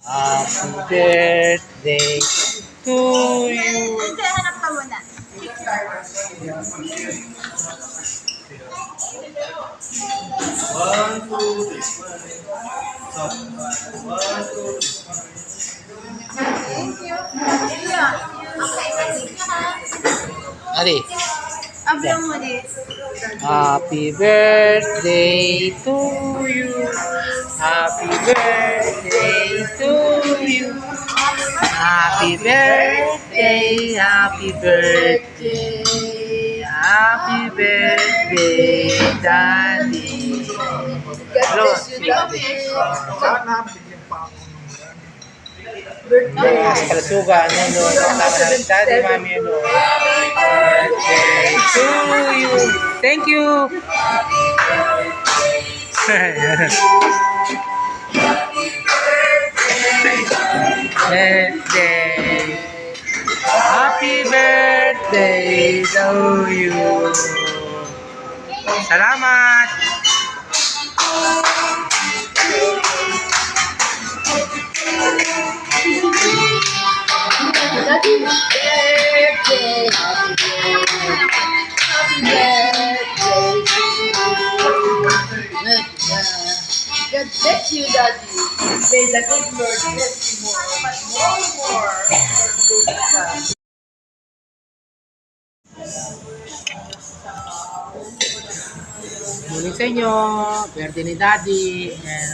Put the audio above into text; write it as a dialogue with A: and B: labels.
A: Happy birthday to you.
B: Hindi, hanap ka muna.
C: One, two, this one. One, two, this one.
B: Thank you. Yeah. Okay, thank you ha.
A: Ali,
B: Ablong mo din.
A: happy birthday to you. Happy birthday to you. Happy birthday, happy birthday, happy birthday, Daddy. Hello,
C: Sana bigyan pa ako ng
B: Birthday.
A: Kalasuga, ano, no? Daddy, mami, ano. Birthday to you. Thank you. Birthday. Happy birthday to you. Salamat.
B: Happy birthday. Happy birthday. God bless you, Daddy. May the good Lord bless you more.
A: Muling sa inyo. Birthday ni Daddy. And,